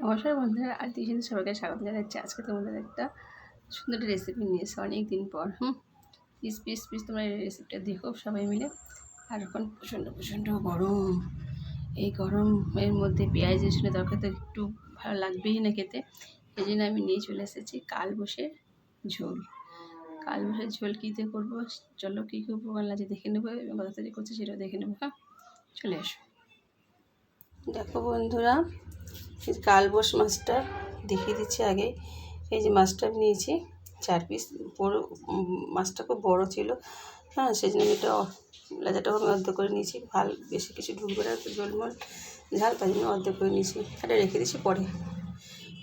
নমস্কার বন্ধুরা, আর টিউশন সবাইকে স্বাগত জানাচ্ছি। আজকে তোমাদের একটা সুন্দর রেসিপি নিয়ে এসে অনেক দিন পর পিস পিস পিস তোমরা এই রেসিপিটা দেখো সবাই মিলে। আর এখন প্রচণ্ড প্রচণ্ড গরম, এই গরমের মধ্যে পেঁয়াজ রসুনের তরকারি তো একটু ভালো লাগবেই না খেতে। এই জন্য আমি নিয়ে চলে এসেছি কালবোসের ঝোল। কালবোসের ঝোল কী দিয়ে করবো, চলো কী কী উপকরণ লাগছে দেখে নেবো এবং কথা তৈরি করছি সেটাও দেখে নেবো। চলে আসো। দেখো বন্ধুরা, এই কালবোস মাছটা দেখিয়ে দিচ্ছি আগে। এই যে মাছটা নিয়েছি 4 পিস। বড়ো মাছটা খুব বড়ো ছিল, সেই জন্য এটা লেজাটাও আমি অর্ধেক করে নিয়েছি। বেশি কিছু ঢুকবে না তো ঝোলমোল ঝাল, তাই জন্য অর্ধেক করে নিয়েছি। এটা রেখে দিচ্ছি, পরে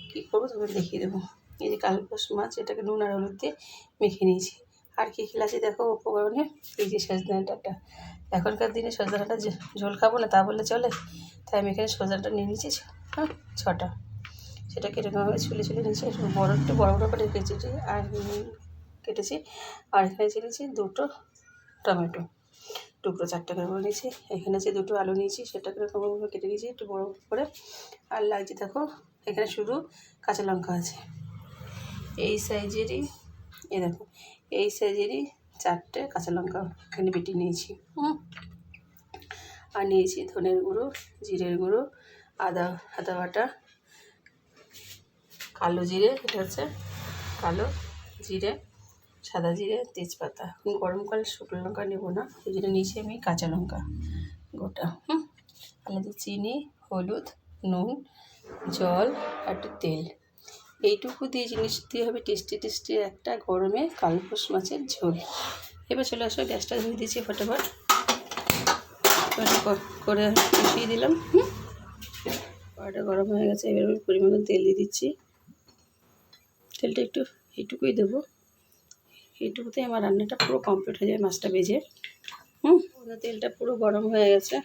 কী করবো তোমাকে দেখিয়ে দেবো। এই যে কালবোস মাছ, এটাকে নুন আর হলুদ দিয়ে মেখে নিয়েছি। আর কী খেলাছি দেখো উপকরণে। এই যে সজনে ডাঁটা, এখনকার দিনে সজনে ডাঁটা ঝোল খাবো না তা বললে চলে, তাই আমি এখানে সজনে ডাঁটা নিয়ে নিয়েছি 6টা। সেটাকে এরকমভাবে ছুলে নিয়েছি, একটু বড় বড় করে কেটেছি আর কেটেছি। আর এখানে ছিলেছি 2টো টমেটো, টুকরো 4টা করে নিয়েছি। এখানে আছে 2টো আলু নিয়েছি, সেটাকে এরকমভাবে কেটে নিয়েছি একটু বড় করে। আর লাগছে দেখো, এখানে শুধু কাঁচা লঙ্কা আছে এই সাইজেরই। দেখো এই সাইজেরই 4টে কাঁচা লঙ্কা এখানে বেটে নিয়েছি। আর নিয়েছি ধনের গুঁড়ো, জিরের গুঁড়ো, আদা বাটা, কালো জিরে, এটা হচ্ছে কালো জিরে, সাদা জিরে, তেজপাতা। গরমকালে শুকনো লঙ্কা নেবো না, ওই জন্য নিয়েছি আমি কাঁচা লঙ্কা গোটা। আলাদা চিনি, হলুদ, নুন, জল আর একটু তেল। এইটুকু দিয়ে জিনিস দিয়ে হবে টেস্টি একটা গরমে কালবোস মাছের ঝোল। এবার চলে আসো, গ্যাসটা ধুয়ে দিয়েছি ফটাফট করে বসিয়ে দিলাম। কড়াইটা গরম হয়ে গেছে, এবার আমি পরিমাণ তেল দিয়ে দিচ্ছি। তেলটা একটু এইটুকুই দেবো, এইটুকুতে আমার রান্নাটা পুরো কমপ্লিট হয়ে যাবে মাছটা ভেজে। তেলটা পুরো গরম হয়ে গেছে।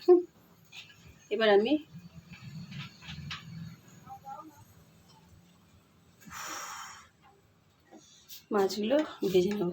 এবার আমি মাছগুলো ভেজে নেব।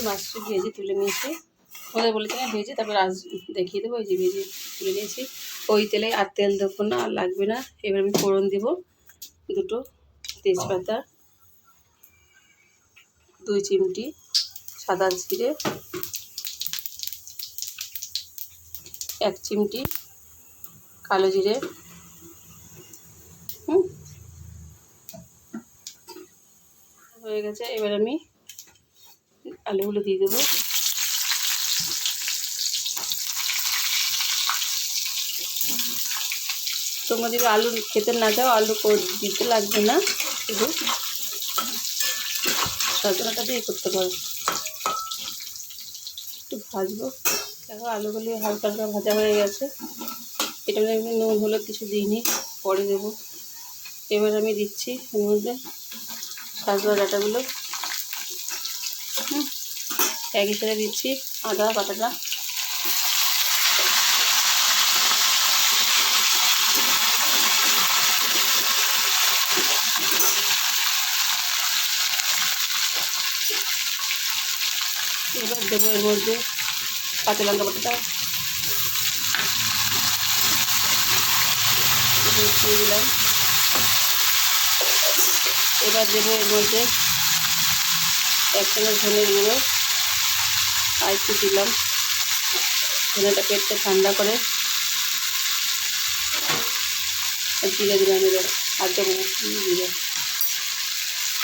মাছটা ভেজে তুলে নিয়েছি। ওদের বলেছে না ভেজে তারপর আজ দেখিয়ে দেবো। এই যে ভেজে তুলে নিয়েছি, ওই তেলে আর তেল দেবো না, আর লাগবে না। এবার আমি ফোড়ন দেবো 2টো তেজপাতা, 2 চিমটি সাদা জিরে, 1 চিমটি কালো জিরে। হয়ে গেছে, এবার আমি আলুগুলো দিয়ে দেবো। তোমরা যদি আলু খেতে না চাও আলু দিতে লাগবে না, শুধু সজনাটা দিয়ে করতে পারো। একটু ভাজবো, দেখো আলুগুলি হালকা হালকা ভাজা হয়ে গেছে। এটা আমি নুন হলুদ কিছু দিইনি, পরে দেবো। এবার আমি দিচ্ছি এর মধ্যে সজনা ডাঁটাগুলো, একই সাথে দিচ্ছি আদা বাটাটা। এবার দেবো এর মধ্যে কাঁচা লঙ্কা বাটাটা দিয়ে দিলাম। এবার দেবো এর মধ্যে 1 চামচ ধনের গুঁড়ো আর একটু দিলাম। ধনেটা পেটটা ঠান্ডা করে জিরে দিলাম, এবার আর দেবো জিরে।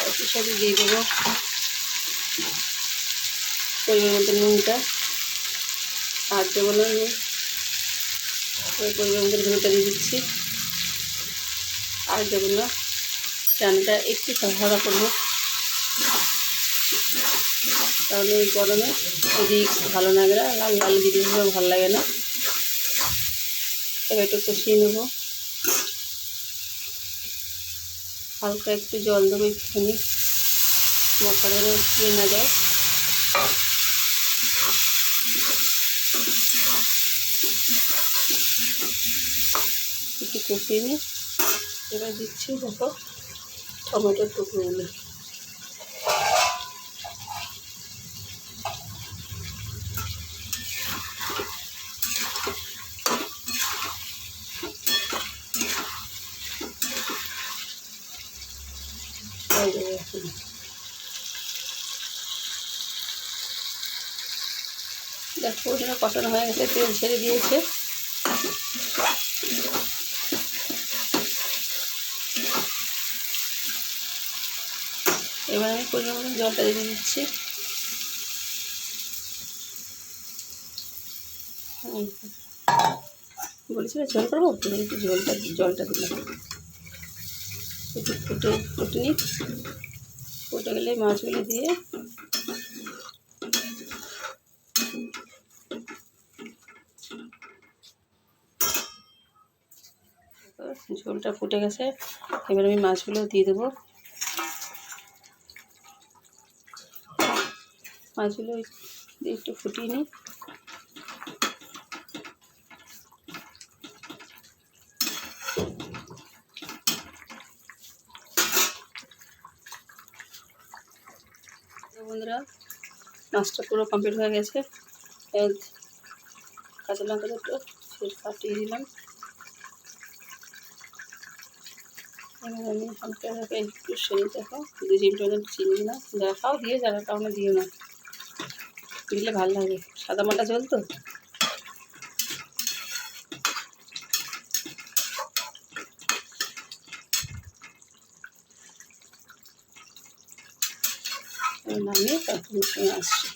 একটু সাথে দিয়ে দেবো পরিমাণ মতো নুনটা, আর দেবো না নুন, ওই পরিমাণ মতো নুনটা দিয়ে দিচ্ছি। আর দেবো না, রান্নাটা একটু সাদা করবো, তাহলে ওই গরমে ওদিক ভালো লাগে না, লাল লাল জিনিসগুলো ভালো লাগে না। এবার একটু কষিয়ে নেব। হালকা একটু জল দেবো, একটুখানি মশলাগুলো পুড়ে না যায়। একটু কষিয়ে নিই। এবার দিচ্ছি দেখো টমেটোর টুকরোগুলো। দেখো ওটা কষানো হয়ে গেছে, তেল ছেড়ে দিয়েছে। এবার আমি পরিমাণ মতো জলটা দিয়ে দিচ্ছি। বলেছিল ঝোল করবো, একটু জলটা দিলাম। একটু ফুটে নিই। ফুটে গেলে মাছগুলো দিয়ে ঝোলটা ফুটে গেছে। এবার আমি মাছগুলো দিয়ে দেবো। মাছগুলো দিয়ে একটু ফুটিয়ে নিই। বন্ধুরা মাছটা পুরো কমপ্লিট হয়ে গেছে। কাঁচা লঙ্কা দুটো কাটিয়ে দিলাম। এবার আমি হালকা হালকা একটু সেরে দেখো 2 চিমটি চিনি দিলাম। যারা খাও দিয়ে, যারা খাও না দিও না, দিলে ভালো লাগে। সাদা মাটা ঝোল তো। নামিয়ে তারপর আসছি।